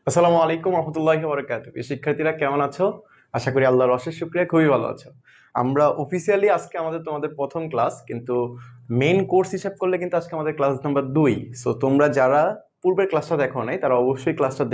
আসসালামু আলাইকুম রহমতুল্লাহি ওয়া বারাকাতুহু। শিক্ষার্থীরা কেমন আছো? আশা করি আল্লাহর অশেষ শুকরিয়া খুবই ভালো আছো। আমরা অফিসিয়ালি আজকে তোমাদের প্রথম ক্লাস, কিন্তু মেইন কোর্স হিসাব করলে কিন্তু আজকে আমাদের ক্লাস নাম্বার 2। সো তোমরা যারা পূর্বের ক্লাসটা দেখো নাই তারা অবশ্যই ক্লাসটা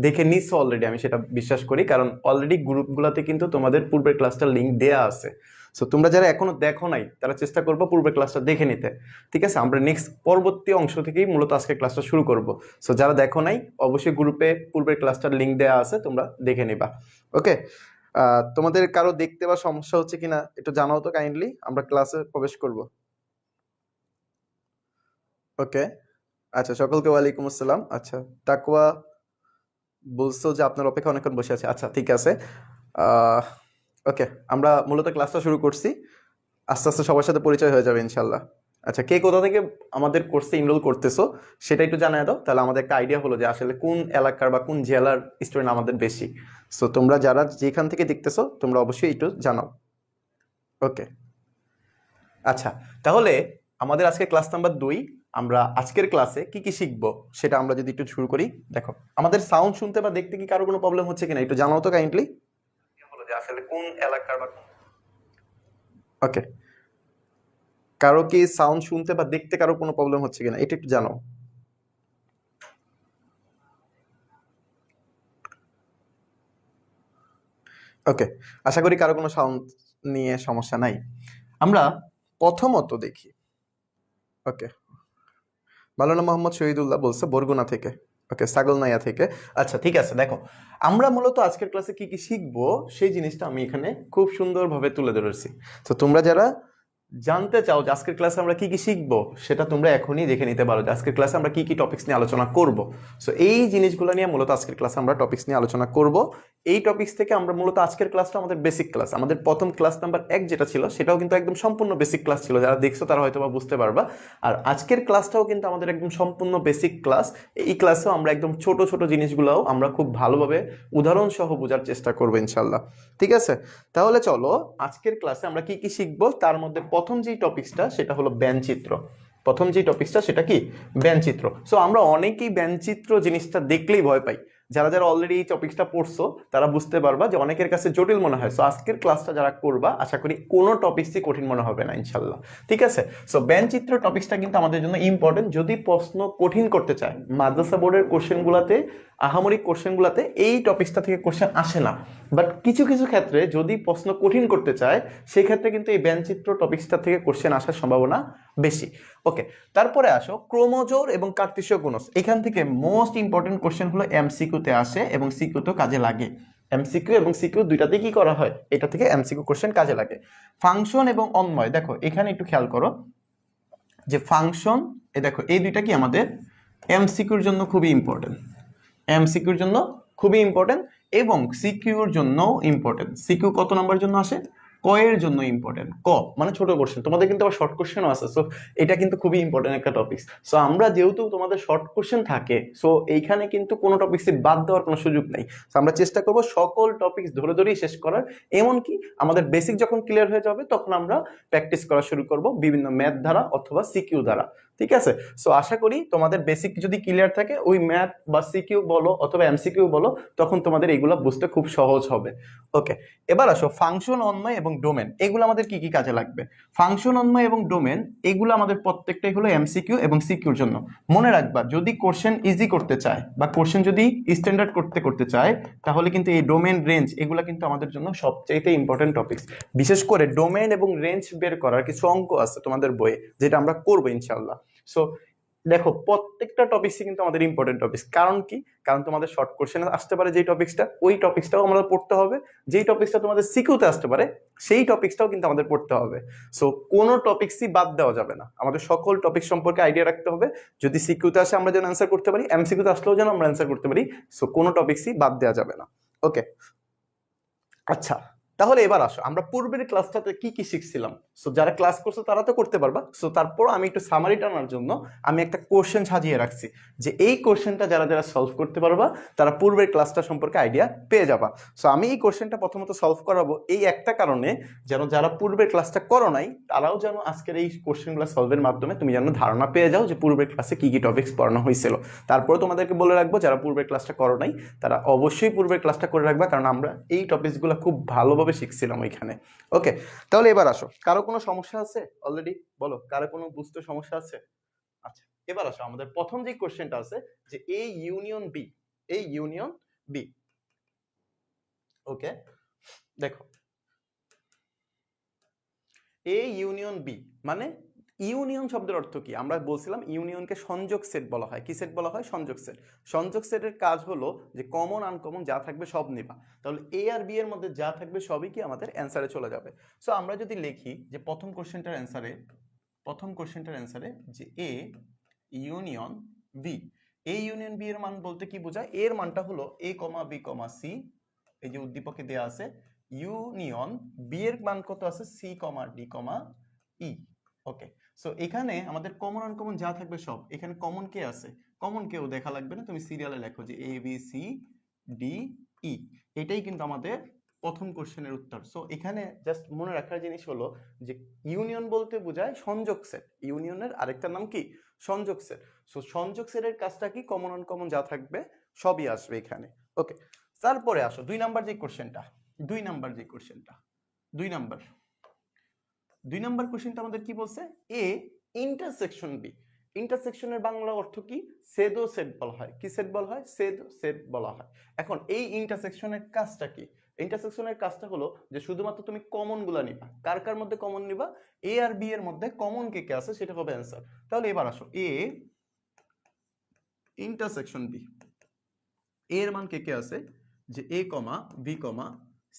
দেখে নিচ্ছ অলরেডি, আমি সেটা বিশ্বাস করি, কারণ অলরেডি গ্রুপগুলোতে কিন্তু তোমাদের পূর্বের ক্লাসটার লিংক দেয়া আছে। সো তোমরা যারা এখনো দেখো নাই তারা চেষ্টা করবো পূর্বের ক্লাসটা দেখে নিতে। ঠিক আছে, আমরা নেক্সট পরবর্তী অংশ থেকেই মূলত আজকে ক্লাসটা শুরু করব। সো যারা দেখো নাই অবশ্যই গ্রুপে পূর্বের ক্লাসটার লিংক দেওয়া আছে, তোমরা দেখে নিবা। ওকে, তোমাদের কারো দেখতে বা সমস্যা হচ্ছে কিনা একটু জানাও তো কাইন্ডলি, আমরা ক্লাসে প্রবেশ করব। ওকে, আচ্ছা, সকলকে ওয়ালাইকুম আসসালাম। আচ্ছা, তাকওয়া বলছো যে আপনার অপেক্ষা অনেকক্ষণ বসে আছে। আচ্ছা, ঠিক আছে। ওকে, আমরা মূলত ক্লাসটা শুরু করছি। আস্তে আস্তে সবার সাথে পরিচয় হয়ে যাবে ইনশাল্লাহ। আচ্ছা, কে কোথা থেকে আমাদের কোর্সে এনরোল করতেছো সেটা একটু জানায় দাও, তাহলে আমাদের একটা আইডিয়া হলো যে আসলে কোন এলাকার বা কোন জেলার স্টুডেন্ট আমাদের বেশি। সো তোমরা যারা যেখান থেকে দেখতেছো তোমরা অবশ্যই একটু জানাও। ওকে, আচ্ছা, তাহলে আমাদের আজকে ক্লাস নাম্বার 2। আমরা আজকের ক্লাসে কি কি শিখবো সেটা আমরা যদি একটু শুরু করি। দেখো, আমাদের সাউন্ড শুনতে বা দেখতে কি কারো কোনো প্রবলেম হচ্ছে কিনা একটু জানাও তো কাইন্ডলি, হলো যে আসলে কোন এলাকার বা ওকে, কারো কি সাউন্ড শুনতে বা দেখতে কারো কোনো প্রবলেম হচ্ছে কিনা এটা একটু জানাও। ওকে, আশা করি কারো কোনো সাউন্ড নিয়ে সমস্যা নাই। আমরা প্রথমত দেখি। ওকে, মাওলানা মোহাম্মদ শহীদুল্লাহ বলছে বরগুনা থেকে। ওকে, ছাগলনাইয়া থেকে। আচ্ছা, ঠিক আছে। দেখো, আমরা মূলত আজকের ক্লাসে কি কি শিখবো সেই জিনিসটা আমি এখানে খুব সুন্দরভাবে তুলে ধরেছি। তো তোমরা যারা জানতে চাও যে আজকের ক্লাসে আমরা কি কি শিখবো সেটা তোমরা এখনই দেখে নিতে পারো যে আজকের ক্লাসে আমরা কি কি টপিকস নিয়ে আলোচনা করব। সো এই জিনিসগুলো নিয়ে মূলত আজকের ক্লাসে আমরা টপিকস নিয়ে আলোচনা করব। এই টপিকস থেকে আমরা মূলত আজকের ক্লাসটা আমাদের বেসিক ক্লাস, আমাদের প্রথম ক্লাস নাম্বার 1 যেটা ছিল সেটাও কিন্তু একদম সম্পূর্ণ বেসিক ক্লাস ছিল, যারা দেখছো তারা হয়তো বা বুঝতে পারবা। আর আজকের ক্লাসটাও কিন্তু আমাদের একদম সম্পূর্ণ বেসিক ক্লাস। এই ক্লাসেও আমরা একদম ছোট ছোট জিনিসগুলোও আমরা খুব ভালোভাবে উদাহরণ সহ বোঝার চেষ্টা করবো ইনশাল্লাহ। ঠিক আছে, তাহলে চলো আজকের ক্লাসে আমরা কি কি শিখবো। তার মধ্যে প্রথম যেই টপিকসটা সেটা হলো ব্যঞ্চিত্র। প্রথম যে টপিকসটা সেটা কি ব্যঞ্চিত্র। সো আমরা অনেকেই ব্যঞ্চিত্র জিনিসটা দেখলেই ভয় পাই। যারা যারা অলরেডি এই টপিকসটা পড়ছো তারা বুঝতে পারবা যে অনেকের কাছে জটিল মনে হয়। সো আজকের ক্লাসটা যারা করবা আশা করি কোনো টপিকসই কঠিন মনে হবে না ইনশাল্লাহ। ঠিক আছে, সো ব্যঞ্চিত্র টপিকসটা কিন্তু আমাদের জন্য ইম্পর্টেন্ট। যদি প্রশ্ন কঠিন করতে চায় মাদ্রাসা বোর্ডের কোশ্চেনগুলোতে, আহামরি কোশ্চেনগুলোতে এই টপিকসটা থেকে কোশ্চেন আসে না, বাট কিছু কিছু ক্ষেত্রে যদি প্রশ্ন কঠিন করতে চায় সেই ক্ষেত্রে কিন্তু এই ব্যঞ্চিত্র টপিকসটা থেকে কোশ্চেন আসার সম্ভাবনা বেশি। ওকে, তারপরে আসো ক্রোমোজোর এবং কার্তেশীয় গুণজ। এখান থেকে মোস্ট ইম্পর্টেন্ট কোশ্চেন হলো এমসিকিউতে আসে এবং সিকিউতেও কাজে লাগে। এমসিকিউ এবং সিকিউ দুইটাতে কি করা হয়, এটা থেকে এমসিকিউ কোশ্চেন কাজে লাগে। ফাংশন এবং অন্বয়, দেখো এখানে একটু খেয়াল করো যে ফাংশন, দেখো এই দুইটা কি আমাদের এমসিকিউর জন্য খুবই ইম্পর্টেন্ট। এমসিকিউর জন্য খুবই ইম্পর্টেন্ট এবং সিকিউর জন্য ইম্পর্টেন্ট। সিকিউ কত নম্বরের জন্য আসে, ক এর জন্য ইম্পর্টেন্ট। ক মানে ছোট কোশ্চেন, তোমাদের কিন্তু আবার শর্ট কোশ্চেনও আছে। সো এটা কিন্তু খুবই ইম্পর্টেন্ট একটা টপিক। সো আমরা যেহেতু তোমাদের শর্ট কোশ্চেন থাকে, সো এইখানে কিন্তু কোনো টপিকসে বাদ দেওয়ার কোনো সুযোগ নেই। সো আমরা চেষ্টা করব সকল টপিকস ধরে ধরেই শেষ করার। এমনকি আমাদের বেসিক যখন ক্লিয়ার হয়ে যাবে তখন আমরা প্র্যাকটিস করা শুরু করব বিভিন্ন ম্যাথ দ্বারা অথবা সিকিউ দ্বারা। ঠিক আছে, সো আশা করি তোমাদের বেসিক যদি ক্লিয়ার থাকে ওই ম্যাথ বা সিকিউ বলো অথবা এমসিকিউ বলো তখন তোমাদের এগুলো বুঝতে খুব সহজ হবে। ওকে, এবার আসো ফাংশন, অন্বয় এবং ডোমেন, এগুলো আমাদের কি কি কাজে লাগবে। ফাংশন, অন্বয় এবং ডোমেন এগুলো আমাদের প্রত্যেকটাই হলো এমসিকিউ এবং সিকিউর জন্য। মনে রাখবা যদি কোশ্চেন ইজি করতে চায় বা কোশ্চেন যদি স্ট্যান্ডার্ড করতে চায় তাহলে কিন্তু এই ডোমেন, রেঞ্জ এগুলো কিন্তু আমাদের জন্য সবচেয়ে ইম্পর্টেন্ট টপিকস। বিশেষ করে ডোমেন এবং রেঞ্জ বের করার কিছু অঙ্ক আছে তোমাদের বইয়ে, যেটা আমরা করবো ইনশাল্লাহ। সো দেখো প্রত্যেকটা টপিকসই কিন্তু আমাদের ইম্পর্টেন্ট টপিকস। কারণ কি, কারণ তোমাদের শর্ট কোশ্চেন আসতে পারে যেই টপিকসটা, ওই টপিকসটাও আমাদের পড়তে হবে। যেই টপিকসটা তোমাদের সিকিউতে আসতে পারে সেই টপিকসটাও কিন্তু আমাদের পড়তে হবে। সো কোনো টপিকসই বাদ দেওয়া যাবে না, আমাদের সকল টপিক সম্পর্কে আইডিয়া রাখতে হবে। যদি সিকিউতে আসে আমরা যেন অ্যান্সার করতে পারি, এমসিকিউতে আসলেও যেন আমরা অ্যান্সার করতে পারি। সো কোনো টপিকসই বাদ দেওয়া যাবে না। ওকে, আচ্ছা, তাহলে এবার আসো আমরা পূর্বের ক্লাসটাতে কি কি শিখছিলাম। সো যারা ক্লাস করছো তারা তো করতে পারবা। সো তারপর আমি একটু সামারি টানার জন্য আমি একটা কোশ্চেন সাজিয়ে রাখছি, যে এই কোশ্চেনটা যারা যারা সলভ করতে পারবা তারা পূর্বের ক্লাসটা সম্পর্কে আইডিয়া পেয়ে যাবা। সো আমি এই কোশ্চেনটা প্রথমত সলভ করাবো এই একটা কারণে, যেন যারা পূর্বের ক্লাসটা করো নাই তারাও যেন আজকের এই কোশ্চেনগুলো সলভের মাধ্যমে তুমি যেন ধারণা পেয়ে যাও যে পূর্বের ক্লাসে কি কি টপিকস পড়ানো হয়েছিল। তারপরে তোমাদেরকে বলে রাখবো যারা পূর্বের ক্লাসটা করো নাই তারা অবশ্যই পূর্বের ক্লাসটা করে রাখবা, কারণ আমরা এই টপিকসগুলো খুব ভালোভাবে শিখছিলাম ওইখানে। ওকে, তাহলে এবার আসো, কারো কোনো সমস্যা আছে? অলরেডি বলো, কারো কোনো বুঝতে সমস্যা আছে? আচ্ছা, এবার আসো আমাদের প্রথম যে কোশ্চেনটা আছে, যে এ ইউনিয়ন বি, এই ইউনিয়ন বি। ওকে, দেখো এ ইউনিয়ন বি মানে ইউনিয়ন শব্দের অর্থ কি? আমরা বলছিলাম ইউনিয়নকে সংযোগ সেট বলা হয়। কি সেট বলা হয়? সংযোগ সেট। সংযোগ সেটের কাজ হলো যে কমন আনকমন যা থাকবে সব নিবা। তাহলে এ আর বি এর মধ্যে যা থাকবে সবই কি আমাদের অ্যান্সারে চলে যাবে। সো আমরা যদি লিখি যে প্রথম কোশ্চেনটার অ্যান্সারে যে A union B, A union B এর মান বলতে কি বোঝায়? এর মানটা হলো এ কমা বি কমা সি, এই যে উদ্দীপকে দেয়া আছে ইউনিয়ন বি এর মান কত আছে? সি কমা ডি কমা ই। ওকে, সো এখানে আমাদের কমন আনকমন যা থাকবে সব, এখানে কমন কে আছে? কমন কেউ দেখা লাগবে না, তুমি সিরিয়ালে লেখো যে এ বি সি ডি ই। এটাই কিন্তু আমাদের প্রথম কোশ্চেনের উত্তর। সো এখানে জাস্ট মনে রাখার জিনিস হলো যে ইউনিয়ন বলতে বোঝায় সংযোগ সেট। ইউনিয়নের আরেকটা নাম কি? সংযোগ সেট। সো সংযোগ সেটের কাজটা কি? কমন আনকমন যা থাকবে সবই আসবে এখানে। ওকে, তারপরে আসো দুই নাম্বার যে কোশ্চেনটা, দুই নাম্বার কোশ্চেনটা আমাদের কি বলছে? A intersection B. ইন্টারসেকশনের বাংলা অর্থ কি? ছেদো সেট বলা হয়। কি সেট বলা হয়? ছেদো সেট বলা হয়। এখন এই ইন্টারসেকশনের কাজটা কি? ইন্টারসেকশনের কাজটা হলো যে শুধুমাত্র তুমি কমন গুলা নিবা। কার কার মধ্যে কমন নিবা? এ আর বি এর মধ্যে কমন কে কে আছে সেটা হবে অ্যান্সার। তাহলে এবার আসো এ ইন্টারসেকশন বি, এর মান কে কে আছে? যে A comma B comma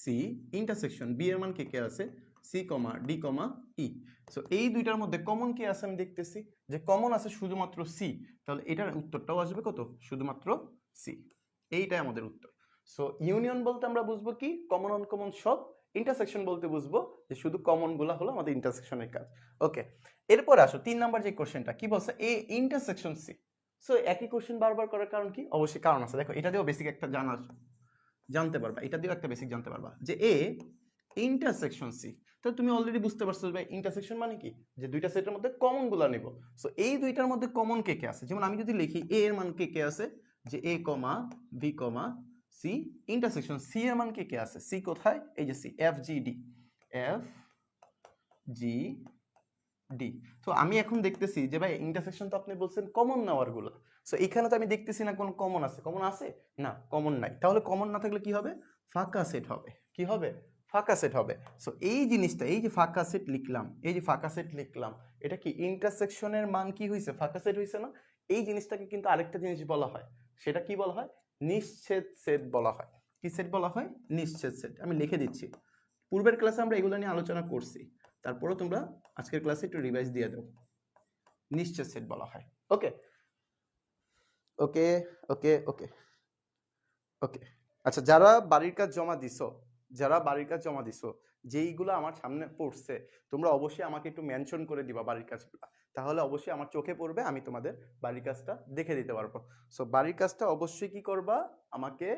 C intersection B এর মান কে কে আছে? সি কমা ডি কমা ই। সো এই দুইটার মধ্যে কমন কি আছে? আমি দেখতেছি যে কমন আছে শুধুমাত্র সি। তাহলে এটার উত্তরটাও আসবে কত? শুধুমাত্র সি। এইটাই আমাদের উত্তর। সো ইউনিয়ন বলতে আমরা বুঝবো কি? কমন আনকমন সব। ইন্টারসেকশন বলতে বুঝবো যে শুধু কমন গুলা হলো আমাদের ইন্টারসেকশনের কাজ। ওকে, এরপর আসো 3 নাম্বার যে কোশ্চেনটা কি বলছে? A intersection C. সো একই কোশ্চেন বারবার করার কারণ কি? অবশ্যই কারণ আছে। দেখো এটা দিয়েও বেসিক একটা জানতে পারবা, এটা দিয়েও একটা বেসিক জানতে পারবা যে এ ইন্টারসেকশন সি। তো তুমি অলরেডি বুঝতে পারছো ভাই ইন্টারসেকশন মানে কি? যে দুইটা সেটের মধ্যে কমন গুলা নিব। সো এই দুইটার মধ্যে কমন কে কে আছে? যেমন আমি যদি লিখি এ এর মান কে কে আছে? যে A comma B comma C intersection C এর মান কে কে আছে? সি কোথায়? এই যে C, F G D, F G D. তো আমি এখন দেখতেছি যে ভাই ইন্টারসেকশন তো আপনি বলছেন কমন নেওয়ার গুলো। সো এখানে তো আমি দেখতেছি না কোন কমন আছে। কমন আছে? না, কমন নাই। তাহলে কমন না থাকলে কি হবে? ফাঁকা সেট হবে। কি হবে? ফাঁকা সেট হবে। সো এই জিনিসটা, এই যে ফাঁকা সেট লিখলাম, এটা কি ইন্টারসেকশনের মান কি হইছে? ফাঁকা সেট হইছে না? এই জিনিসটাকে কিন্তু আরেকটা জিনিস বলা হয়। সেটা কি বলা হয়? নিশ্ছেদ সেট বলা হয়। কি সেট বলা হয়? নিশ্ছেদ সেট। আমি লিখে দিচ্ছি। পূর্বের ক্লাসে আমরা এগুলো নিয়ে আলোচনা করছি, তারপরেও তোমরা আজকের ক্লাসে একটু রিভাইজ দিয়ে দাও। নিশ্চয় সেট বলা হয়। ওকে ওকে ওকে ওকে ওকে। আচ্ছা, যারা বাড়ির কাজ জমা দিছো, যেইগুলো আমার সামনে পড়ছে, তোমরা অবশ্যই আমাকে একটু মেনশন করে দিবা বাড়ির কাজগুলো। তাহলে অবশ্যই আমার চোখে পড়বে, আমি তোমাদের বাড়ির কাজটা দেখে দিতে পারবো। সো বাড়ির কাজটা অবশ্যই কি করবা? আমাকে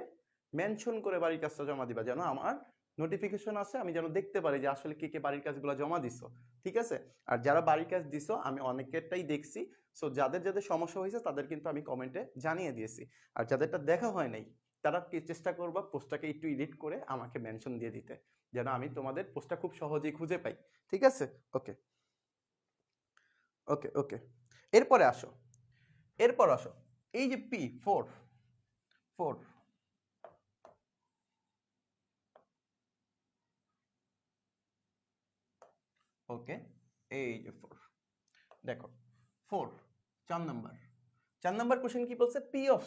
মেনশন করে বাড়ির কাজটা জমা দিবা, যেন আমার নোটিফিকেশন আসে, আমি যেন দেখতে পারি যে আসলে কে কে বাড়ির কাজগুলো জমা দিছো। ঠিক আছে? আর যারা বাড়ির কাজ দিছো আমি অনেকেরটাই দেখছি। সো যাদের যাদের সমস্যা হয়েছে তাদের কিন্তু আমি কমেন্টে জানিয়ে দিয়েছি। আর যাদেরটা দেখা হয় নাই তারা কি চেষ্টা করবা পোস্টটাকে একটু এডিট করে আমাকে মেনশন দিয়ে দিতে, যেন আমি তোমাদের পোস্টটা খুব সহজেই খুঁজে পাই। ঠিক আছে? ওকে ওকে ওকে। এরপরে আসো, এই যে পি ফোর, ফোর ওকে, এই যে ফোর, দেখো ফোর, 4 নাম্বার কোশ্চেন কি বলছে? পি অফ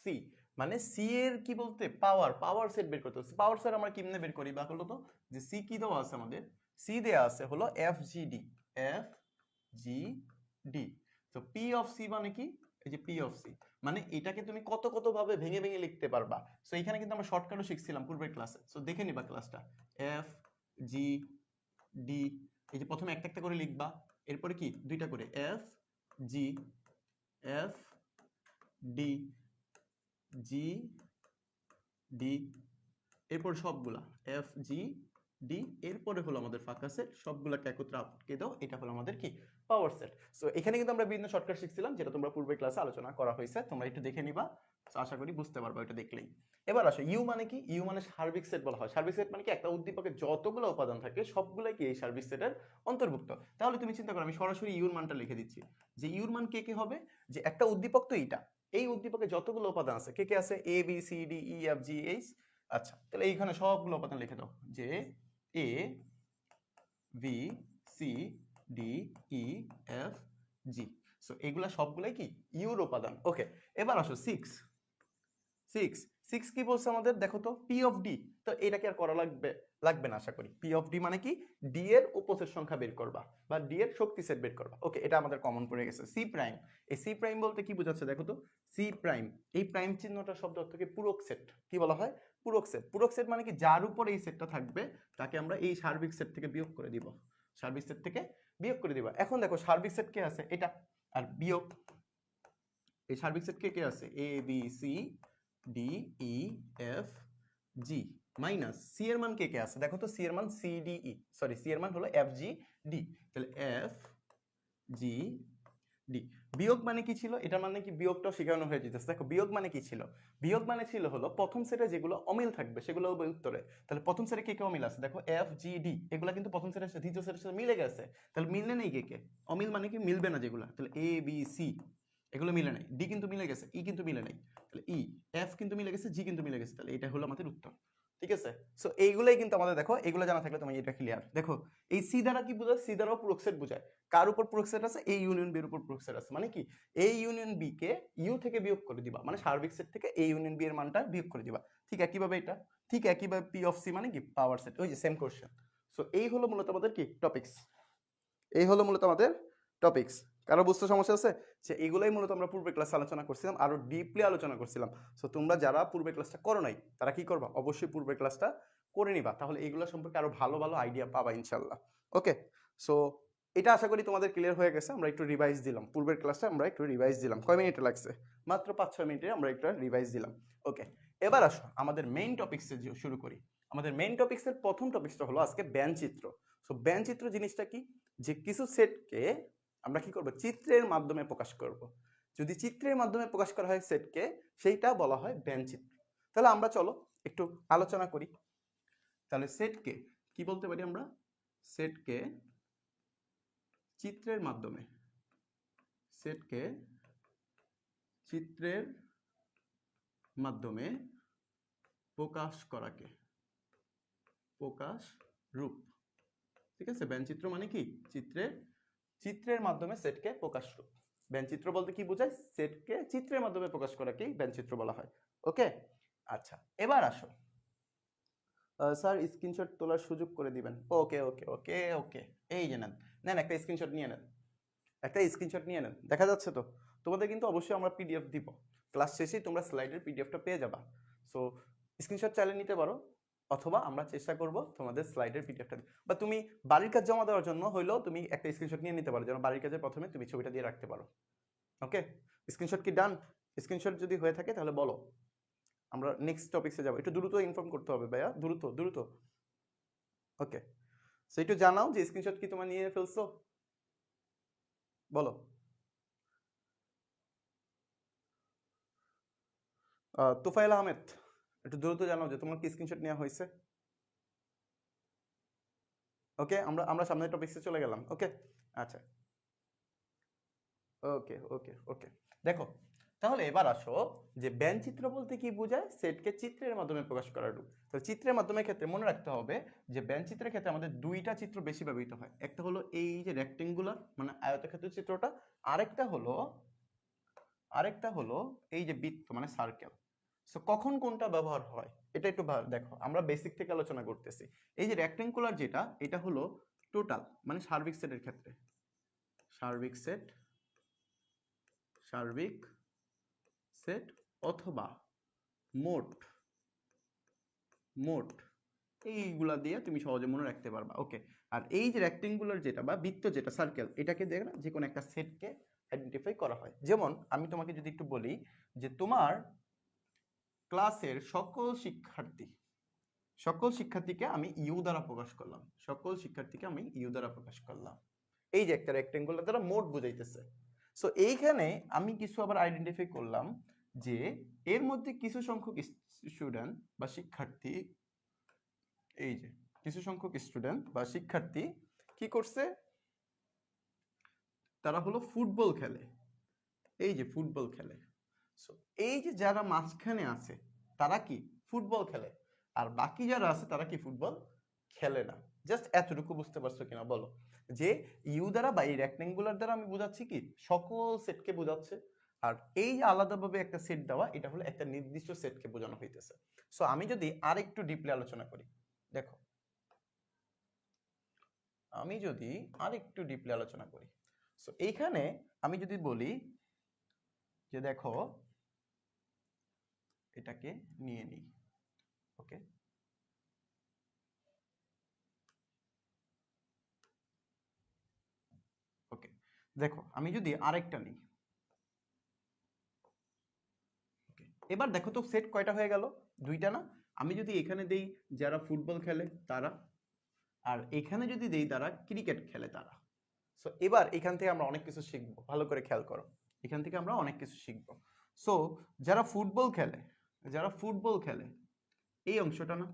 সি মানে সি এর কি বলতে? পাওয়ার সেট বের করতে হচ্ছে। পাওয়ার সেট আমরা কেমনে বের করি বা হলো তো, যে সি কি দেওয়া আছে আমাদের? সি দেয়া আছে হলো F G D, F G D. তো পি অফ সি মানে কি? এই যে পি অফ সি মানে এটাকে তুমি কত কত ভাবে ভেঙে ভেঙে লিখতে পারবা। সো এখানে কিন্তু আমরা শর্টকাটও শিখছিলাম পূর্বের ক্লাসে। সো দেখে নিবা ক্লাসটা। এফ জি ডি এই যে প্রথমে একটা একটা করে লিখবা, এরপরে কি দুইটা করে F G, F D, G D, এরপর সবগুলা এফ জি ডি, এরপরে হলো আমাদের ফাঁকা সেট, সবগুলাকে একত্রে আটকে দাও, এটা হলো আমাদের কি পাওয়ার সেট। সো এখানে কিন্তু আমরা বিভিন্ন শর্টকাট শিখছিলাম, যেটা তোমরা পূর্বের ক্লাসে আলোচনা করা হয়েছে, তোমরা একটু দেখে নিবা, আশা করি বুঝতে পারবা এটা দেখলেই। এবার আসো ইউ মানে কি? ইউ মানে সার্বিক সেট বলা হয়। সার্বিক সেট মানে কি? একটা উদ্দীপকের যতগুলো উপাদান থাকে সবগুলাই কি এই সার্বিক সেটের অন্তর্ভুক্ত। তাহলে তুমি চিন্তা করো, আমি সরাসরি ইউর মানটা লিখে দিচ্ছি, যে ইউর মান কে কে হবে, যে একটা উদ্দীপক তো এইটা, এই উদ্দীপকে যতগুলো উপাদান আছে কে কে আছে, A B C D E F G H. আচ্ছা, তাহলে এইখানে সবগুলো উপাদান লিখে দাও, যে A B C D E F G. So এগুলা সবগুলাই কি ইউর উপাদান। ওকে, এবার আসো সিক্স। সিক্স সিক্স কি বলছে আমাদের, দেখো তো, পি অফ ডি। তো এটা কি আর করা লাগবে? লাগবে না আশা করি। পি অফ ডি মানে কি? ডি এর উপসেট সংখ্যা বের করবা বা ডি এর শক্তি সেট বের করবা। ওকে, এটা আমাদের কমন পড়ে গেছে। সি প্রাইম, এই সি প্রাইম বলতে কি বোঝাচ্ছে দেখো তো, সি প্রাইম, এই প্রাইম চিহ্নটা শব্দ অর্থ কি পূরক সেট। কি বলা হয়? পূরক সেট। পূরক সেট মানে কি? যার উপর এই সেটটা থাকবে তাকে আমরা এই সার্বিক সেট থেকে বিয়োগ করে দিব, সার্বিক সেট থেকে বিয়োগ করে দিবা। এখন দেখো সার্বিক সেট কে আছে এটা, আর বিয়োগ এই সার্বিক সেট কে কে আছে, A B C D E F G, minus C এর মান কে কে আছে দেখো তো, সি এর মান C D E, sorry C এর মান হলো এফ জি ডি, তাহলে এফ জি ডি। বিয়োগ মানে কি ছিল? এটা মানে কি বিয়োগটাও শেখানো হয়ে যেতেছে। দেখো বিয়োগ মানে কি ছিল, বিয়োগ মানে ছিল হলো প্রথম সেটে যেগুলো অমিল থাকবে সেগুলো হবে উত্তরে। তাহলে প্রথম সেটে কে কে অমিল আছে দেখো, এফ জি ডি, এগুলো কিন্তু প্রথম সেটের সাথে দ্বিতীয় সেটের সাথে মিলে গেছে। তাহলে মিললে নেই কে কে, অমিল মানে কি মিলবে না যেগুলো, তাহলে এ বি সি এগুলো মিলে নাই, ডি কিন্তু মিলে গেছে, ই কিন্তু মিলে নাই, তাহলে ই, এফ কিন্তু মিলে গেছে, জি কিন্তু মিলে গেছে, তাহলে এটা হলো আমাদের উত্তর। ঠিক আছে, সো এইগুলাই কিন্তু আমাদের, দেখো এগুলো জানা থাকলে তুমি এটা ক্লিয়ার। দেখো এই সি দ্বারা কি বোঝায়? সি দ্বারাও পূরক সেট বোঝায়। কার উপর পূরক সেট আছে? এই ইউনিয়ন বি এর উপর পূরক সেট আছে, মানে কি এই ইউনিয়ন বি কে ইউ থেকে বিয়োগ করে দিবা, মানে সার্বিক সেট থেকে এই ইউনিয়ন বি এর মানটা বিয়োগ করে দিবা। ঠিক একইভাবে এটা, ঠিক একইভাবে পি অফ সি মানে কি পাওয়ার সেট, ওই যে সেম কোশ্চেন। সো এই হলো মূলত আমাদের কি টপিকস, এই হলো মূলত আমাদের টপিকস। কারো বুঝতে সমস্যা আছে? যে এগুলোই মূলত আমরা পূর্বে ক্লাসে আলোচনা করছিলাম, আরো ডিপলি আলোচনা করছিলাম। সো তোমরা যারা পূর্বে ক্লাসটা করো নাই তারা কি করবা, অবশ্যই পূর্বে ক্লাসটা করে নিবা, তাহলে এগুলো সম্পর্কে আরো ভালো ভালো আইডিয়া পাবা ইনশাল্লাহ। ওকে, সো এটা আশা করি তোমাদের ক্লিয়ার হয়ে গেছে। আমরা একটু রিভাইজ দিলাম, পূর্বের ক্লাসে আমরা একটু রিভাইজ দিলাম। কয় মিনিট লাগছে? মাত্র 5-6 মিনিটে আমরা একটু রিভাইজ দিলাম। ওকে, এবার আসো আমাদের মেইন টপিকসে শুরু করি। আমাদের মেইন টপিকসের প্রথম টপিকসটা হলো আজকে ব্যঞ্চিত্র। সো ব্যঞ্চিত্র জিনিসটা কি, যে কিছু সেটকে আমরা কি করব, চিত্রের মাধ্যমে প্রকাশ করব। যদি চিত্রের মাধ্যমে প্রকাশ করা হয় সেটকে, সেইটা বলা হয় ব্যঞ্চিত্র। তাহলে আমরা চলো একটু আলোচনা করি। তাহলে সেটকে কি বলতে পারি আমরা? সেটকে চিত্রের মাধ্যমে, সেটকে চিত্রের মাধ্যমে প্রকাশ করাকে প্রকাশ রূপ। ঠিক আছে, ব্যঞ্চিত্র মানে কি? চিত্রের মাধ্যমে সেটকে প্রকাশ রূপ। ব্যঞ্চিত্র বলতে কি বোঝায়? সেটকে চিত্রের মাধ্যমে প্রকাশ করাকেই ব্যঞ্চিত্র বলা হয়। ওকে, আচ্ছা এবার আসো, স্যার স্ক্রিনশট তোলার সুযোগ করে দিবেন। ওকে ওকে ওকে ওকে, এই যে নেন, নেন একটা স্ক্রিনশট নিয়ে নেন, একটা স্ক্রিনশট নিয়ে নেন। দেখা যাচ্ছে তো? তোমাদের কিন্তু অবশ্যই আমরা পিডিএফ দিব, ক্লাস শেষেই তোমরা স্লাইডের পিডিএফটা পেয়ে যাবা। সো স্ক্রিনশট চাইলে নিতে পারো, অথবা আমরা চেষ্টা করব তোমাদের স্লাইডের পিডিএফটা, বা তুমি বাড়ির কাজ জমা দেওয়ার জন্য হইলেও তুমি একটা স্ক্রিনশট নিয়ে নিতে পারো, যেন বাড়ির কাজের প্রথমে তুমি ছবিটা দিয়ে রাখতে পারো। ওকে, স্ক্রিনশট কি ডান? স্ক্রিনশট যদি হয়ে থাকে তাহলে বলো, আমরা নেক্সট টপিকসে যাবো। একটু দ্রুত ইনফর্ম করতে হবে ভাইয়া, দ্রুত দ্রুত। ওকে, সো একটু জানাও যে স্ক্রিনশট কি তোমরা নিয়ে ফেলছো, বলো। তোফায়েল আহমেদ, একটু দ্রুত জানাও যে তোমার কি স্ক্রিনশট নেওয়া হয়েছে। ওকে, আমরা আমরা সামনের টপিকসে চলে গেলাম। ওকে, আচ্ছা, ওকে ওকে ওকে। দেখো তাহলে এবার আসো, যে ব্যঞ্চিত্র বলতে কি বোঝায়? সেটকে চিত্রের মাধ্যমে প্রকাশ করার রূপ। তো চিত্রের মাধ্যমে ক্ষেত্রে মনে রাখতে হবে যে ব্যঞ্চিত্রের ক্ষেত্রে আমাদের দুইটা চিত্র বেশি ব্যবহৃত হয়। একটা হলো এই যে রেক্টেঙ্গুলার মানে আয়তক্ষেত্র চিত্রটা, আরেকটা হলো আরেকটা হলো এই যে বৃত্ত মানে সার্কেল। সো কখন কোনটা ব্যবহার হয় এটা একটু দেখো, আমরা বেসিক থেকে আলোচনা করতেছি। এই যে রেক্টেঙ্গুলার যেটা, এটা হলো টোটাল মানে সার্বিক সেটের ক্ষেত্রে, সার্বিক সেট, সার্বিক সেট অথবা মোট, মোট, এইগুলা দিয়ে তুমি সহজে মনে রাখতে পারবা। ওকে, আর এই যে রেক্টেঙ্গুলার যেটা বা বৃত্ত যেটা সার্কেল, এটাকে দেখ না যে কোনো একটা সেটকে আইডেন্টিফাই করা হয়। যেমন আমি তোমাকে যদি একটু বলি যে তোমার ক্লাসের সকল শিক্ষার্থীকে আমি ইউ দ্বারা প্রকাশ করলাম, সকল শিক্ষার্থীকে আমি ইউ দ্বারা প্রকাশ করলাম। এই যে একটা রেক্টেঙ্গুলার দ্বারা মোট বুঝাইতেছে। সো এইখানে আমি কিছু আবার আইডেন্টিফাই করলাম যে এর মধ্যে কিছু সংখ্যক স্টুডেন্ট বা শিক্ষার্থী, এই যে কিছু সংখ্যক স্টুডেন্ট বা শিক্ষার্থী কি করছে, তারা হলো ফুটবল খেলে, এই যে ফুটবল খেলে। সো এই যে যারা মাঝখানে আছে তারা কি ফুটবল খেলে, আর বাকি যারা আছে তারা কি ফুটবল খেলে না। জাস্ট এতটুকু বুঝতে পারছো কিনা বলো, যে ইউ দ্বারা বা এই রেক্টেঙ্গুলার দ্বারা আমি বোঝাচ্ছি কি সকল সেটকে বোঝাচ্ছে, আর এই যে আলাদাভাবে একটা সেট দেওয়া এটা হলো একটা নির্দিষ্ট সেটকে বোঝানো হইতেছে। সো আমি যদি আর একটু ডিপলি আলোচনা করি, দেখো আমি যদি আর একটু ডিপলি আলোচনা করি, সো এইখানে আমি যদি বলি যে দেখো এটাকে নিয়ে নিই, ওকে ওকে দেখো আমি যদি আরেকটা নিই, ওকে এবার দেখো তো সেট কয়টা হয়ে গেল, দুইটা না। আমি যদি এখানে দেই যারা ফুটবল খেলে তারা, আর এখানে যদি দেই যারা ক্রিকেট খেলে তারা। সো এবার এখান থেকে আমরা অনেক কিছু শিখবো, ভালো করে খেয়াল করো, এখান থেকে আমরা অনেক কিছু শিখবো। সো যারা ফুটবল খেলে, যারা ফুটবল খেলে এই অংশটা না,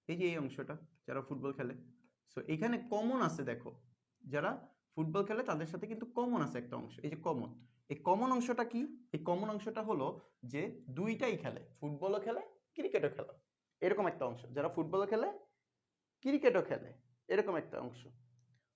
এই যে এই অংশটা যারা ফুটবল খেলে, সো এখানে কমন আছে দেখো, যারা ফুটবল খেলে তাদের সাথে কিন্তু কমন আছে একটা অংশ, এই যে কমন। এই কমন অংশটা কি, এই কমন অংশটা হলো যে দুইটাই খেলে, ফুটবলও খেলে ক্রিকেটও খেলে, এরকম একটা অংশ, যারা ফুটবলও খেলে ক্রিকেটও খেলে, এরকম একটা অংশ।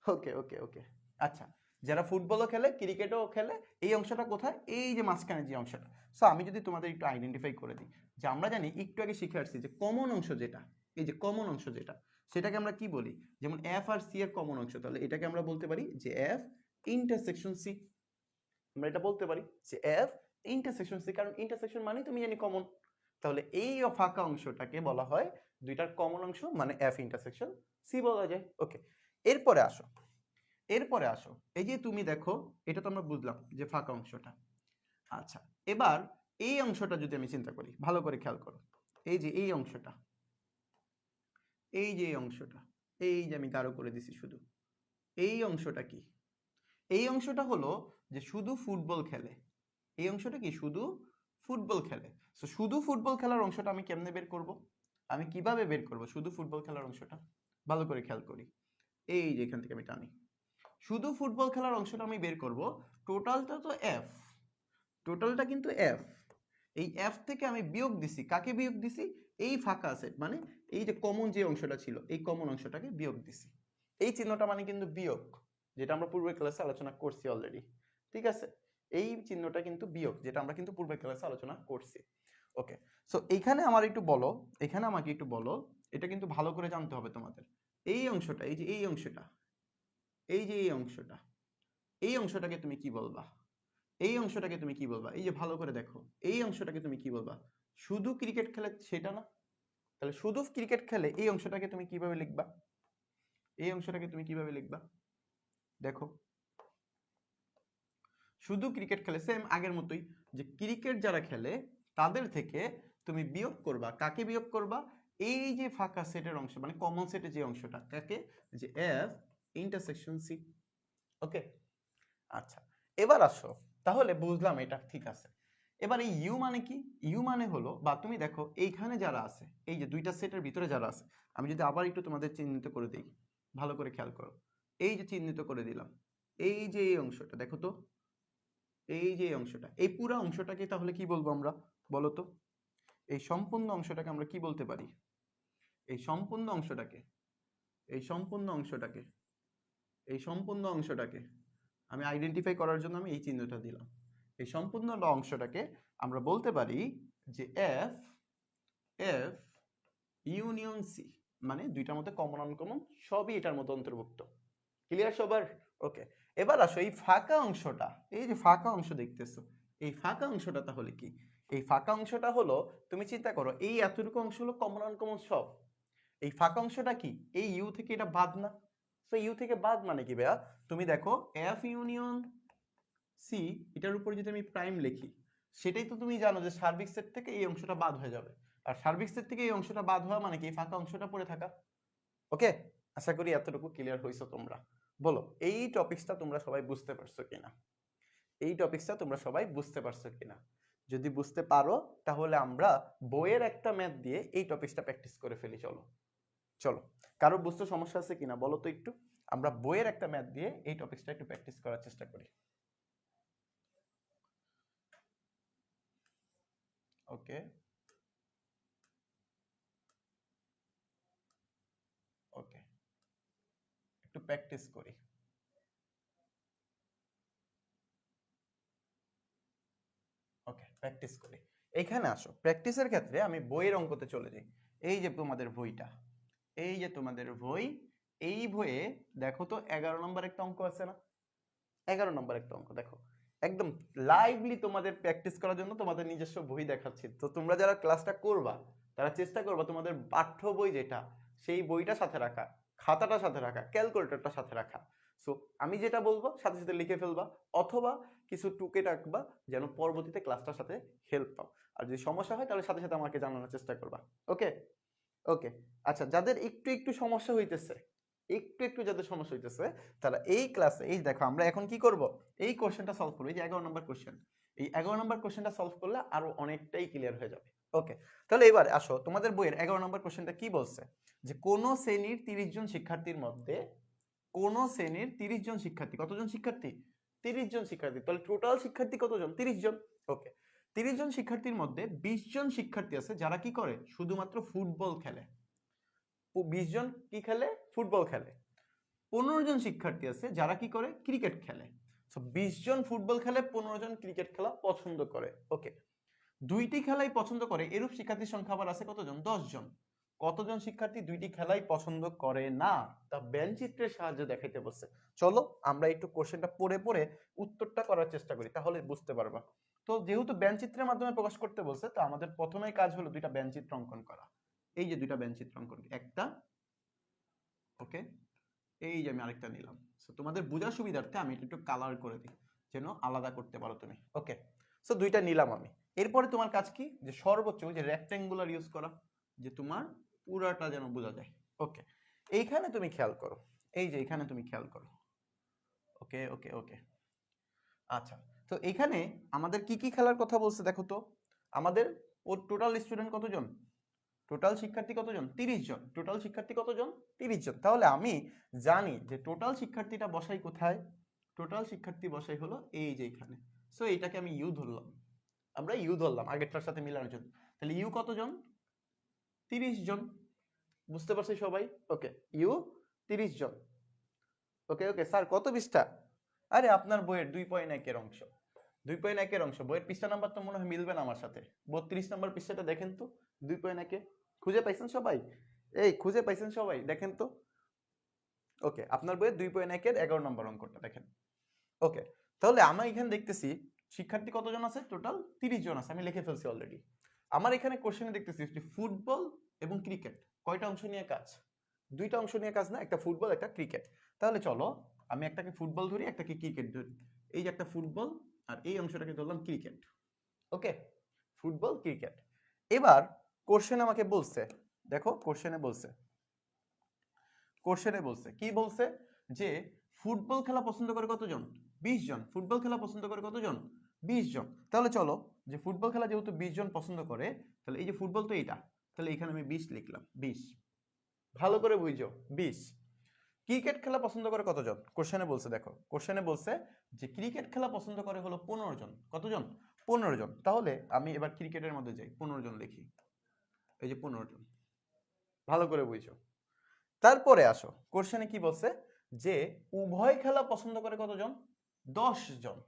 ওকে ওকে ওকে আচ্ছা, যারা ফুটবলও খেলে ক্রিকেটও খেলে, এই অংশটা কোথায়, এই যে মাঝখানে যে অংশটা। সো আমি যদি তোমাদের একটু আইডেন্টিফাই করে দিই, যে আমরা জানি একটু আগে শিখে আসছি যে কমন অংশ যেটা, এই যে কমন অংশ যেটা, সেটাকে আমরা কি বলি, যেমন এফ আর সি এর কমন অংশ, তাহলে এটাকে আমরা বলতে পারি যে এফ ইন্টারসেকশন সি। আমরা এটা বলতে পারি যে এফ ইন্টারসেকশন সি, কারণ ইন্টারসেকশন মানে তুমি জানি কমন। তাহলে এই ফাঁকা অংশটাকে বলা হয় দুইটার কমন অংশ, মানে এফ ইন্টারসেকশন সি বলা যায়। ওকে এরপরে আসো, এরপরে আসো, এই যে তুমি দেখো এটা তো আমরা বুঝলাম যে ফাঁকা অংশটা। আচ্ছা এবার এই অংশটা যদি আমি চিন্তা করি, ভালো করে খেয়াল করো, এই যে এই অংশটা, এই যে এই অংশটা, এই যে আমি গাঢ় করে দিছি শুধু, এই অংশটা কি, এই অংশটা হলো যে শুধু ফুটবল খেলে, এই অংশটা কি শুধু ফুটবল খেলে। সো শুধু ফুটবল খেলার অংশটা আমি কেমনে বের করব, আমি কিভাবে বের করব শুধু ফুটবল খেলার অংশটা, ভালো করে খেয়াল করি, এই যে এখান থেকে আমি টানি, শুধু ফুটবল খেলার অংশটা আমি বের করব, টোটালটা তো এফ, টোটালটা কিন্তু এফ, এই এফ থেকে আমি বিয়োগ দিছি, কাকে বিয়োগ দিছি, এই ফাঁকা আছে মানে এই যে কমন যে অংশটা ছিল এই কমন অংশটাকে বিয়োগ দিছি। এই চিহ্নটা মানে কিন্তু বিয়োগ, যেটা আমরা পূর্বের ক্লাসে আলোচনা করছি অলরেডি, ঠিক আছে, এই চিহ্নটা কিন্তু বিয়োগ, যেটা আমরা কিন্তু পূর্বের ক্লাসে আলোচনা করছি। ওকে সো এইখানে আমার একটু বলো, এখানে আমাকে একটু বলো, এটা কিন্তু ভালো করে জানতে হবে তোমাদের, এই অংশটা, এই যে এই অংশটা, এই যে এই অংশটা, এই অংশটাকে তুমি কি বলবা, এই অংশটাকে তুমি কি বলবা, এই যে ভালো করে দেখো এই অংশটাকে তুমি কি বলবা, শুধু ক্রিকেট খেলে সেটা না, তাহলে শুধু ক্রিকেট খেলে এই অংশটাকে তুমি কিভাবে লিখবা, এই অংশটাকে তুমি কিভাবে লিখবা, দেখো শুধু ক্রিকেট খেলে সেম আগের মতোই, যে ক্রিকেট যারা খেলে তাদের থেকে তুমি বিয়োগ করবা, কাকে বিয়োগ করবা, এই যে ফাঁকা সেটের অংশ মানে কমন সেটের যে অংশটা, কাকে, যে এফ ইন্টারসেকশন সি। ওকে আচ্ছা এবার আসো, তাহলে বুঝলাম এটা ঠিক আছে। এবার এই ইউ মানে কি, ইউ মানে হলো, বা তুমি দেখো এইখানে যারা আছে, এই যে দুইটা সেটের ভিতরে যারা আছে, আমি যদি আবার একটু তোমাদের চিহ্নিত করে দিই, ভালো করে খেয়াল করো, এই যে চিহ্নিত করে দিলাম, এই যে এই অংশটা দেখো তো, এই যে এই অংশটা, এই পুরো অংশটাকে তাহলে কি বলবো আমরা, বলো তো, এই সম্পূর্ণ অংশটাকে আমরা কি বলতে পারি, এই সম্পূর্ণ অংশটাকে, এই সম্পূর্ণ অংশটাকে, এই সম্পূর্ণ অংশটাকে আমি আইডেন্টিফাই করার জন্য আমি এই চিহ্নটা দিলাম, এই সম্পূর্ণ অংশটাকে আমরা বলতে পারি যে এফ, এফ ইউনিয়ন সি, মানে দুইটার মধ্যে কমন আনকমন সবই এটার মধ্যে অন্তর্ভুক্ত। ক্লিয়ার সবার? ওকে এবার আসো এই ফাঁকা অংশটা, এই যে ফাঁকা অংশ দেখতেছো, এই ফাঁকা অংশটা তাহলে কি, এই ফাঁকা অংশটা হলো, তুমি চিন্তা করো এই এতটুকু অংশ হলো কমন আনকমন সব, এই ফাঁকা অংশটা কি, এই ইউ থেকে এটা বাদ না? তো ইউ থেকে বাদ মানে কি ভাইয়া, তুমি দেখো এফ ইউনিয়ন সি, এটার উপর যদি আমি প্রাইম লিখি, সেটাই তো তুমি জানো যে সার্বিক সেট থেকে এই অংশটা বাদ হয়ে যাবে, আর সার্বিক সেট থেকে এই অংশটা বাদ হওয়া মানে কি ফাঁকা অংশটা পড়ে থাকা। ওকে, আশা করি এতটুকু ক্লিয়ার হইছো তোমরা। বলো এই টপিকসটা তোমরা সবাই বুঝতে পারছো কিনা, এই টপিকসটা তোমরা সবাই বুঝতে পারছো কিনা? যদি বুঝতে পারো তাহলে আমরা বইয়ের একটা ম্যাথ দিয়ে এই টপিকসটা প্র্যাকটিস করে ফেলি। চলো চলো, কারো বুঝতে সমস্যা আছে কিনা বলো তো একটু, আমরা বইয়ের একটা ম্যাথ দিয়ে এই টপিকসটা একটু প্র্যাকটিস করার চেষ্টা করি। ওকে ওকে, একটু প্র্যাকটিস করি। ওকে, প্র্যাকটিস করি। এখানে আসো, প্র্যাকটিসের ক্ষেত্রে আমি বইয়ের অঙ্কতে চলে যাই। এই যে তোমাদের বইটা, এই যে তোমাদের বই, এই বইয়ে দেখো তো 11 নম্বর একটা অঙ্ক আছে না? 11 নম্বর একটা অঙ্ক দেখো, একদম লাইভলি তোমাদের প্র্যাকটিস করার জন্য তোমাদের নিজস্ব বই দেখাচ্ছি। তো তোমরা যারা ক্লাসটা করবা তারা চেষ্টা করবা তোমাদের পাঠ্য বই যেটা, সেই বইটা সাথে রাখা, খাতাটা সাথে রাখা, ক্যালকুলেটরটা সাথে রাখা। সো আমি যেটা বলবো সাথে সাথে লিখে ফেলবা, অথবা কিছু টুকে রাখবা যেন পরবর্তীতে ক্লাসটার সাথে হেল্প পাও। আর যদি সমস্যা হয় তাহলে সাথে সাথে আমাকে জানানোর চেষ্টা করবা। ওকে ওকে, আচ্ছা যাদের একটু একটু সমস্যা হইতেছে, একটু একটু যাদের সমস্যা হইতেছে, তারা এই ক্লাসে, এই দেখো আমরা এখন কি করব, এই কোশ্চেনটা সলভ করব, এই যে 11 নম্বর কোশ্চেন, এই 11 নম্বর কোশ্চেনটা সলভ করলে আরো অনেকটাই ক্লিয়ার হয়ে যাবে। ওকে, তাহলে এবার আসো, তোমাদের বইয়ের 11 নম্বর কোশ্চেনটা কি বলছে, যে কোন শ্রেণীর 30 জন শিক্ষার্থীর মধ্যে, কোন শ্রেণীর 30 জন শিক্ষার্থী, কতজন শিক্ষার্থী, 30 জন শিক্ষার্থী, তাহলে টোটাল শিক্ষার্থী কতজন, 30 জন। ওকে, 30 জন শিক্ষার্থীর মধ্যে 20 জন শিক্ষার্থী আছে যারা কি করে, শুধুমাত্র ফুটবল খেলে। 20 জন কি খেলে, ফুটবল খেলে। 15 জন শিক্ষার্থী আছে যারা কি করে, ক্রিকেট খেলে। সো 20 জন ফুটবল খেলে, 15 জন ক্রিকেট খেলা পছন্দ করে। ওকে, দুইটি খেলাই পছন্দ করে এরূপ শিক্ষার্থীর সংখ্যা আবার আছে কতজন, 10 জন। কতজন শিক্ষার্থী দুইটি খেলাই পছন্দ করে না, তা ব্যঞ্চিত্রের সাহায্যে দেখাইতে বলছে। চলো আমরা একটু কোশ্চেনটা পড়ে পড়ে উত্তরটা করার চেষ্টা করি, তাহলে বুঝতে পারবা। তো যেহেতু ব্যঞ্চিত্রের মাধ্যমে প্রকাশ করতে বলছে, তো আমাদের প্রথমে কাজ হলো দুইটা ব্যঞ্চিত্র অঙ্কন করা। এই যে দুইটা ব্যঞ্চিত্র অঙ্কন, একটা, ওকে, এই যে আমি আরেকটা নিলাম। সো তোমাদের বোঝার সুবিধার্থে আমি একটু কালার করে দিই যেন আলাদা করতে পারো তুমি। ওকে, সো দুইটা নিলাম আমি। এরপরে তোমার কাজ কি, যে সর্বোচ্চ যে রেক্ট্যাঙ্গুলার ইউজ করা, যে তোমার পুরাটা যেন বোঝা যায়। ওকে, এইখানে তুমি খেয়াল করো, এই যে এখানে তুমি খেয়াল করো। ওকে ওকে ওকে, আচ্ছা, তো এখানে আমাদের কি কি খেলার কথা বলছে দেখো তো। আমাদের টোটাল স্টুডেন্ট কতজন, টোটাল শিক্ষার্থী কতজন, 30 জন। টোটাল শিক্ষার্থী কতজন, 30 জন। তাহলে আমি জানি যে টোটাল শিক্ষার্থীটা বসাই কোথায়, টোটাল শিক্ষার্থী বসাই হলো এই যে এখানে। সো এইটাকে আমি ইউ ধরলাম, আমরা ইউ ধরলাম আগেরটার সাথে মিলানোর জন্য। তাহলে ইউ কতজন, 30 জন। বুঝতে পারছি সবাই? ওকে, you 30 John. Okay okay sir কত পৃষ্ঠা, আরে আপনার বইয়ের 2.1 এর অংশ, 2.1 এর অংশ, বইয়ের পৃষ্ঠা নাম্বার তো মনে হয় মিলবে না আমার সাথে। 32 নম্বর পৃষ্ঠাটা দেখেন তো, 2.1 এ খুঁজে পাইছেন সবাই, এই খুঁজে পাইছেন সবাই, দেখেন তো। ওকে, আপনার বইয়ের 2.1 এর 11 নম্বর অঙ্কটা দেখেন। ওকে, তাহলে আমি এখানে দেখতেছি শিক্ষার্থী কতজন আছে, টোটাল 30 জন আছে, আমি লিখে ফেলছি অলরেডি। আমার এখানে কোশ্চেনে দেখতেছি ফুটবল এবং ক্রিকেট, কয়টা অংশ নিয়ে কাজ, দুইটা অংশ নিয়ে কাজ না, একটা ফুটবল একটা ক্রিকেট। তাহলে চলো আমি একটাকে ফুটবল ধরি, একটাকে ক্রিকেট ধরি। এই যে একটা ফুটবল, আর এই অংশটাকে ধরলাম ক্রিকেট। ওকে, ফুটবল ক্রিকেট। এবার কোশ্চেন আমাকে বলছে, দেখো কোশ্চেনে বলছে, কোশ্চেনে বলছে কি বলছে, যে ফুটবল খেলা পছন্দ করে কতজন, 20 জন। ফুটবল খেলা পছন্দ করে কতজন, 20 জন। তাহলে চলো, যে ফুটবল খেলা যেহেতু 20 জন পছন্দ করে, তাহলে এই যে ফুটবল তো এইটা, তাহলে এখানে আমি 20 লিখলাম, 20। ভালো করে বুঝো, 20। ক্রিকেট খেলা পছন্দ করে কতজন, কোশ্চেনে বলছে, দেখো কোশ্চেনে বলছে যে ক্রিকেট খেলা পছন্দ করে হলো 15 জন। কতজন, 15 জন। তাহলে আমি এবার ক্রিকেটের মধ্যে যাই, 15 জন লিখি, এই যে 15 জন। ভালো করে বুঝো। তারপরে আসো, কোশ্চেনে কি বলছে, যে উভয় খেলা পছন্দ করে কতজন, 10 জন।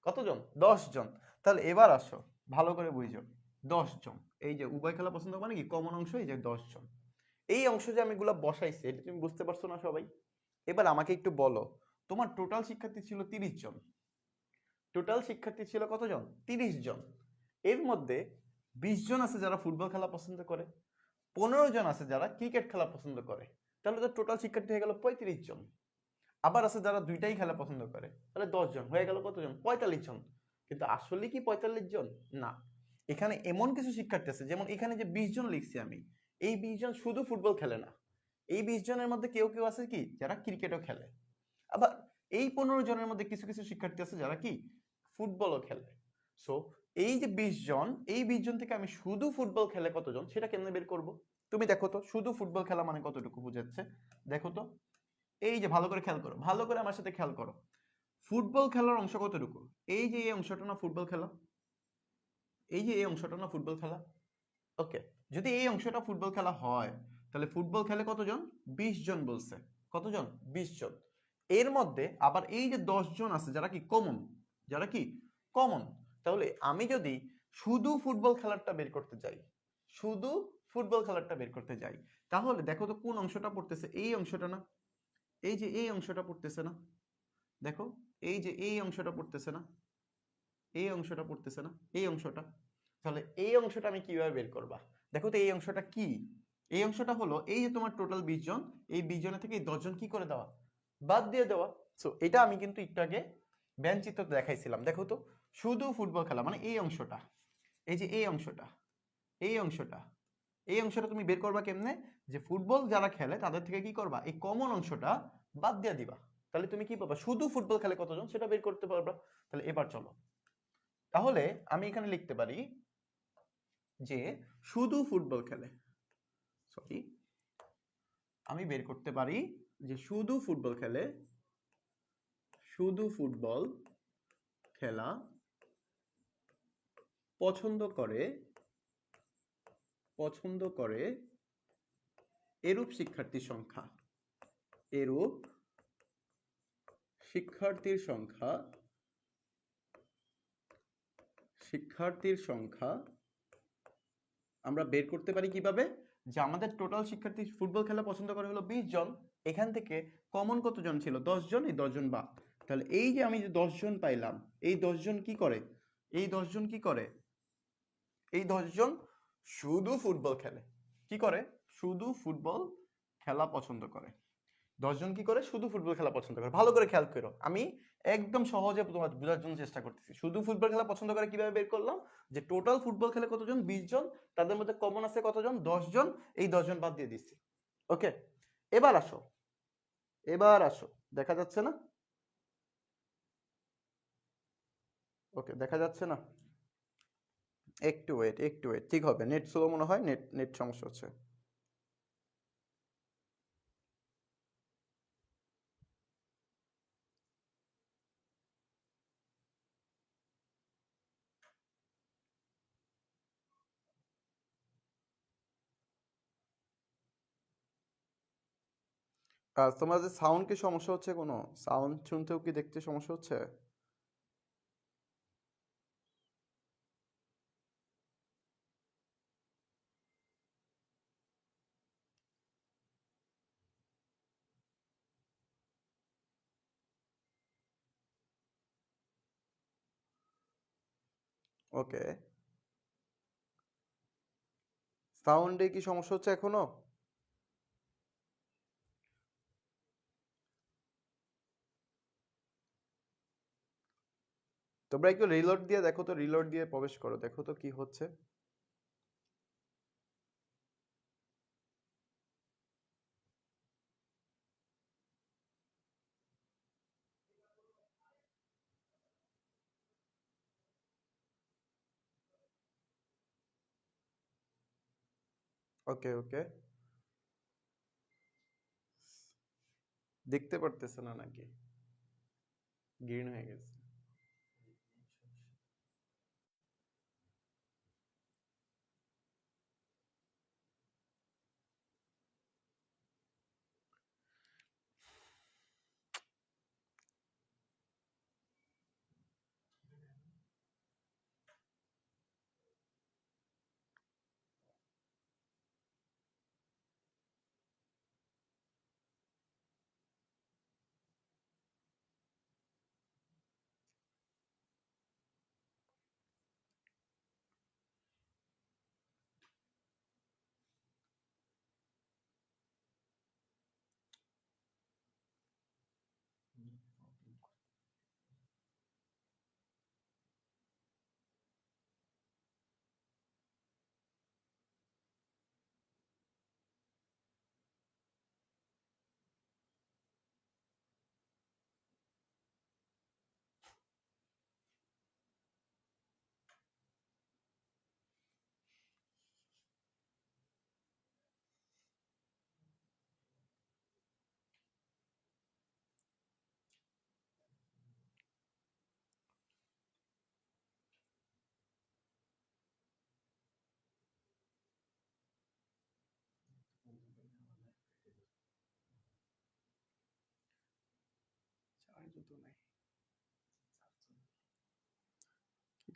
কতজন, 10 জন। তাহলে এবার আসো, ভালো করে বুঝো, 10 জন। এই যে উভয় খেলা পছন্দ মানে কি, কমন অংশ, এই যে 10 জন। এই অংশ যে আমি গুলা বসাইছি, এটা তুমি বুঝতে পারছো না সবাই? এবার আমাকে একটু বলো, তোমার টোটাল শিক্ষার্থী ছিল 30 জন, টোটাল শিক্ষার্থী ছিল কতজন, 30 জন। এর মধ্যে 20 জন আছে যারা ফুটবল খেলা পছন্দ করে, 15 জন আছে যারা ক্রিকেট খেলা পছন্দ করে, তাহলে তো টোটাল শিক্ষার্থী হয়ে গেল 35 জন। আবার আছে যারা দুইটাই খেলা পছন্দ করে, তাহলে 10 জন হয়ে গেল কতজন? 45 জন। কিন্তু আসলে কি 45 জন? না, এখানে এমন কিছু শিক্ষার্থী আছে, যেমন এখানে যে 20 জন লিখছি আমি, এই 20 জন শুধু ফুটবল খেলে না, এই 20 জনের মধ্যে কেউ কেউ আছে কি যারা ক্রিকেটও খেলে। আবার এই 15 জনের মধ্যে কিছু কিছু শিক্ষার্থী আছে যারা কি ফুটবলও খেলে। সো এই যে 20 জন, এই 20 জন থেকে আমি শুধু ফুটবল খেলে কতজন সেটা কেমনে বের করব? তুমি দেখো তো শুধু ফুটবল খেলা মানে কতটুকু বুঝাচ্ছে, দেখো তো। এই যে ভালো করে খেয়াল করো, ভালো করে আমার সাথে খেয়াল করো, ফুটবল খেলার অংশ কতটুকু? এই যে এই অংশটা না ফুটবল খেলা, এই যে এই অংশটা না ফুটবল খেলা। ওকে, যদি এই অংশটা ফুটবল খেলা হয়, তাহলে ফুটবল খেলে কতজন? 20 জন বলছে। কতজন? 20 জন। এর মধ্যে আবার এই যে 10 জন আছে যারা কি কমন, যারা কি কমন, তাহলে আমি যদি শুধু ফুটবল খেলাটা বের করতে যাই, শুধু ফুটবল খেলাটা বের করতে যাই, তাহলে দেখো তো কোন অংশটা পড়তেছে? এই অংশটা না, এই যে এই অংশটা পড়তেছে না, দেখো এই যে এই অংশটা পড়তেছে না, এই অংশটা পড়তেছে না, এই অংশটা। তাহলে এই অংশটা আমি কিভাবে বের করবা? দেখো তো এই অংশটা কি? এই অংশটা হলো এই যে তোমার টোটাল 20 জন, এই 20 জনের থেকে এই 10 জন কি করে দেওয়া? বাদ দিয়ে দেওয়া। সো এটা আমি কিন্তু একটু আগে ব্যান চিত্র দেখাইছিলাম, দেখো তো শুধু ফুটবল খেলা মানে এই অংশটা, এই যে এই অংশটা, এই অংশটা, এই অংশটা তুমি বের করবা কেমনে? যে ফুটবল যারা খেলে তাদের থেকে কি করবা? এই কমন অংশটা বাদ দিয়ে দিবা, তাহলে তুমি কি পাবা? শুধু ফুটবল খেলে কতজন সেটা বের করতে পারবা। তাহলে এবার চলো, তাহলে আমি এখানে লিখতে পারি যে শুধু ফুটবল খেলে, সরি, আমি বের করতে পারি যে শুধু ফুটবল খেলে, শুধু ফুটবল খেলা পছন্দ করে, পছন্দ করে এরূপ শিক্ষার্থীর সংখ্যা, এরূপ শিক্ষার্থীর সংখ্যা, শিক্ষার্থীর সংখ্যা আমরা বের করতে পারি কিভাবে? যে আমাদের টোটাল শিক্ষার্থী ফুটবল খেলা পছন্দ করে হলো 20 জন, এখান থেকে কমন কতজন ছিল? 10 জন, এই 10 জন বাদ। তাহলে এই যে আমি যে 10 জন পাইলাম, এই 10 জন কি করে? এই 10 জন কি করে? এই 10 জন শুধু ফুটবল খেলে। কি করে? শুধু ফুটবল খেলা পছন্দ করে। 10 জন কি করে? শুধু ফুটবল খেলা পছন্দ করে। ভালো করে খেয়াল করো, আমি একদম সহজে তোমার বোঝার জন্য চেষ্টা করতেছি। শুধু ফুটবল খেলা পছন্দ করে কিভাবে বের করলাম? যে টোটাল ফুটবল খেলে কতজন? 20 জন, তাদের মধ্যে কমন আছে কতজন? 10 জন, এই 10 জন বাদ দিয়ে দিচ্ছি। ওকে, এবার আসো, এবার আসো, দেখা যাচ্ছে না? ওকে, দেখা যাচ্ছে না? একটু ওয়েট, একটু ওয়েট, ঠিক হবে। নেট স্লো মনে হয়, নেট নেট সমস্যা হচ্ছে। তোমার যে সাউন্ড কি সমস্যা হচ্ছে? কোনো সাউন্ড শুনতেও কি দেখতে সমস্যা হচ্ছে? ওকে, সাউন্ডে কি সমস্যা হচ্ছে এখনো? তোমরা একটু রিলোড দিয়ে দেখো তো, রিলোড দিয়ে প্রবেশ করো, দেখো তো কি হচ্ছে। ওকে ওকে, দেখতে পারতেছে না নাকি? গ্রিন হয়ে গেছে।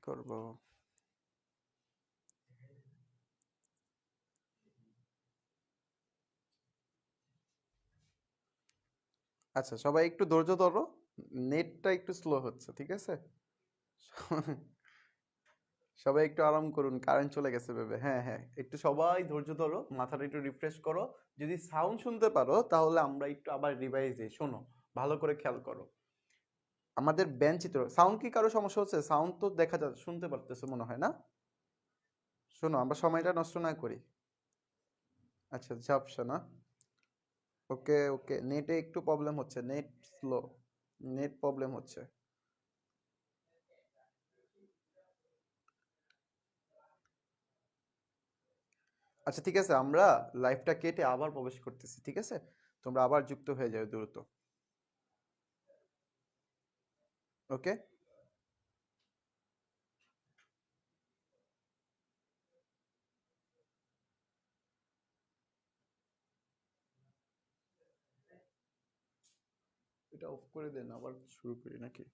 করব? আচ্ছা, সবাই একটু ধৈর্য ধরো, নেটটা একটু স্লো হচ্ছে, ঠিক আছে? সবাই একটু আরাম করুন, কারেন্ট চলে গেছে ভেবে। হ্যাঁ হ্যাঁ, একটু সবাই ধৈর্য ধরো, মাথাটা একটু রিফ্রেশ করো। যদি সাউন্ড শুনতে পারো তাহলে আমরা একটু আবার রিভাইজ দিই। শোনো, ভালো করে খেয়াল করো। আমাদের বেঞ্চ চিত্র, সাউন্ড কি কারো সমস্যা হচ্ছে? সাউন্ড তো দেখা যাচ্ছে, শুনতে পারতেছে মনে হয় না? শোনো, আমরা সময়টা নষ্ট না করি। আচ্ছা, ঝাপসা না? ওকে ওকে, নেটে একটু প্রবলেম হচ্ছে, নেট স্লো, নেট প্রবলেম হচ্ছে। আচ্ছা ঠিক আছে, আমরা লাইভটা কেটে আবার প্রবেশ করতেছি, ঠিক আছে? তোমরা আবার যুক্ত হয়ে যাও দ্রুত। ওকে। এটা অফ করে দেন, আবার শুরু করি নাকি?